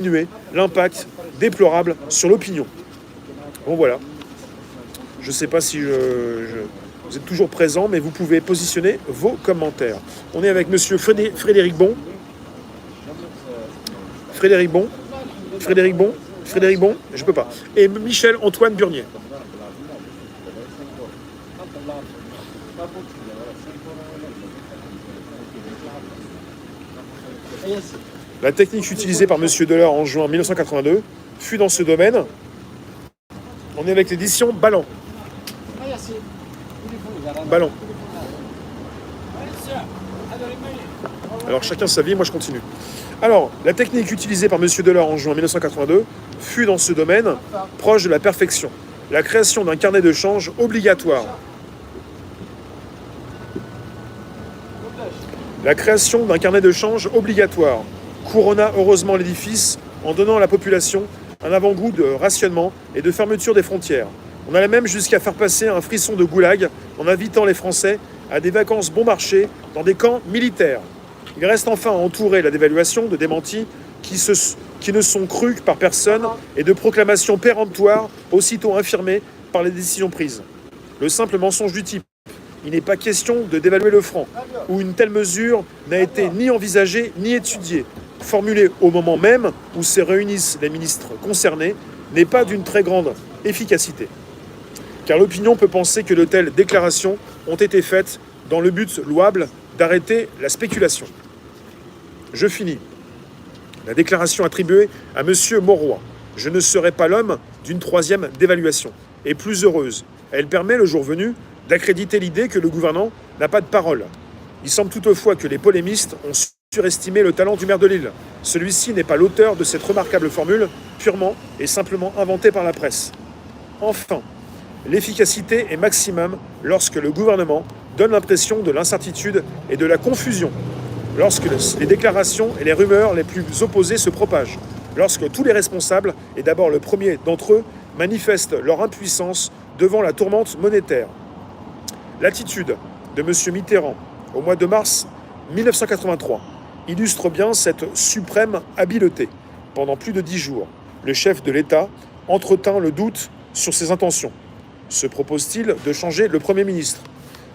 diminuer l'impact déplorable sur l'opinion. Bon voilà. Je ne sais pas si vous êtes toujours présent, mais vous pouvez positionner vos commentaires. On est avec monsieur Frédéric Bon. Frédéric Bon, je peux pas. Et Michel-Antoine Burnier. La technique utilisée par M. Delors en juin 1982 fut dans ce domaine. On est avec l'édition Ballon. Ballon. Alors chacun sa vie, moi je continue. Alors, la technique utilisée par M. Delors en juin 1982 fut dans ce domaine proche de la perfection. La création d'un carnet de change obligatoire. La création d'un carnet de change obligatoire couronna heureusement l'édifice en donnant à la population un avant-goût de rationnement et de fermeture des frontières. On allait même jusqu'à faire passer un frisson de goulag en invitant les Français à des vacances bon marché dans des camps militaires. Il reste enfin à entourer la dévaluation de démentis qui ne sont crus par personne et de proclamations péremptoires aussitôt infirmées par les décisions prises. Le simple mensonge du type « Il n'est pas question de dévaluer le franc » où une telle mesure n'a été ni envisagée ni étudiée, formulée au moment même où se réunissent les ministres concernés, n'est pas d'une très grande efficacité. Car l'opinion peut penser que de telles déclarations ont été faites dans le but louable d'arrêter la spéculation. Je finis. La déclaration attribuée à M. Mauroy, « Je ne serai pas l'homme d'une troisième dévaluation », est plus heureuse. Elle permet, le jour venu, d'accréditer l'idée que le gouvernement n'a pas de parole. Il semble toutefois que les polémistes ont surestimé le talent du maire de Lille. Celui-ci n'est pas l'auteur de cette remarquable formule, purement et simplement inventée par la presse. Enfin, l'efficacité est maximum lorsque le gouvernement donne l'impression de l'incertitude et de la confusion, lorsque les déclarations et les rumeurs les plus opposées se propagent, lorsque tous les responsables, et d'abord le premier d'entre eux, manifestent leur impuissance devant la tourmente monétaire. L'attitude de M. Mitterrand au mois de mars 1983 illustre bien cette suprême habileté. Pendant plus de 10 jours, le chef de l'État entretint le doute sur ses intentions. Se propose-t-il de changer le Premier ministre ?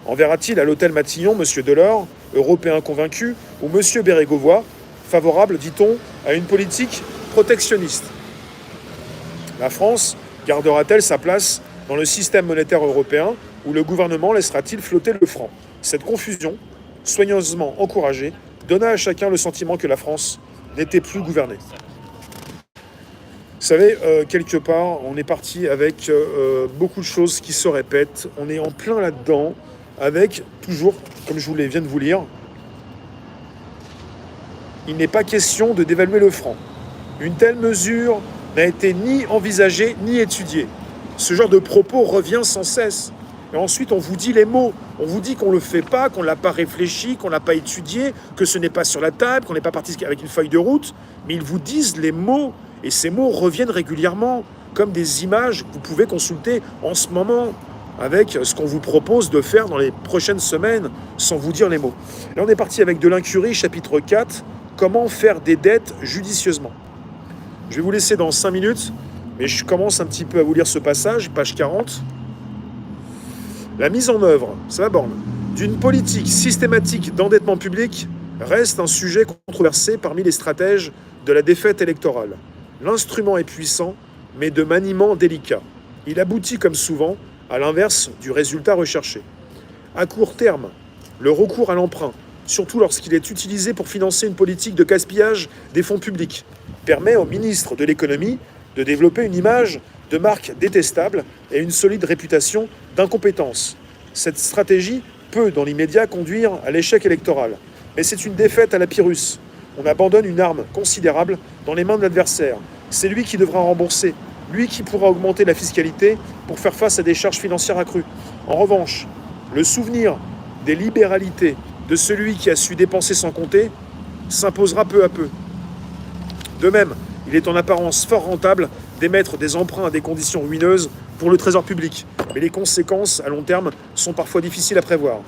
Enverra-t-il à l'hôtel Matignon M. Delors, européen convaincu, ou M. Bérégovoy, favorable, dit-on, à une politique protectionniste ? La France gardera-t-elle sa place dans le système monétaire européen ou le gouvernement laissera-t-il flotter le franc ? Cette confusion, soigneusement encouragée, donna à chacun le sentiment que la France n'était plus gouvernée. Vous savez, quelque part, on est parti avec beaucoup de choses qui se répètent. On est en plein là-dedans, avec, toujours, comme je viens de vous lire, il n'est pas question de dévaluer le franc. Une telle mesure n'a été ni envisagée ni étudiée. Ce genre de propos revient sans cesse. Et ensuite, on vous dit les mots. On vous dit qu'on ne le fait pas, qu'on ne l'a pas réfléchi, qu'on ne l'a pas étudié, que ce n'est pas sur la table, qu'on n'est pas parti avec une feuille de route. Mais ils vous disent les mots. Et ces mots reviennent régulièrement, comme des images que vous pouvez consulter en ce moment, avec ce qu'on vous propose de faire dans les prochaines semaines, sans vous dire les mots. Là, on est parti avec de l'incurie, chapitre 4, comment faire des dettes judicieusement. Je vais vous laisser dans 5 minutes, mais je commence un petit peu à vous lire ce passage, page 40. La mise en œuvre, ça va borne, d'une politique systématique d'endettement public reste un sujet controversé parmi les stratèges de la défaite électorale. L'instrument est puissant, mais de maniement délicat. Il aboutit comme souvent à l'inverse du résultat recherché. À court terme, le recours à l'emprunt, surtout lorsqu'il est utilisé pour financer une politique de gaspillage des fonds publics, permet au ministre de l'économie de développer une image de marque détestable et une solide réputation d'incompétence. Cette stratégie peut, dans l'immédiat, conduire à l'échec électoral. Mais c'est une défaite à la Pyrrhus. On abandonne une arme considérable dans les mains de l'adversaire. C'est lui qui devra rembourser, lui qui pourra augmenter la fiscalité pour faire face à des charges financières accrues. En revanche, le souvenir des libéralités de celui qui a su dépenser sans compter s'imposera peu à peu. De même, il est en apparence fort rentable d'émettre des emprunts à des conditions ruineuses pour le trésor public. Mais les conséquences à long terme sont parfois difficiles à prévoir.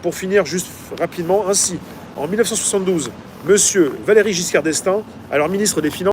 Pour finir juste rapidement, ainsi, en 1972, Monsieur Valéry Giscard d'Estaing, alors ministre des Finances.